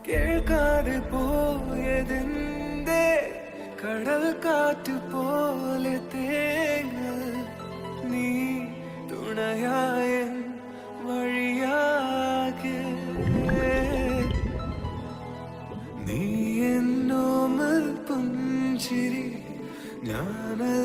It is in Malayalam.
കേൾക്കാതെ പോയതെന്തേ കടൽ കാറ്റ് പോലെ തേങ്ങൽ നീ തുണയായ വഴിയാകെ നീ എന്നോമൽ പുഞ്ചിരി ഞാനൽ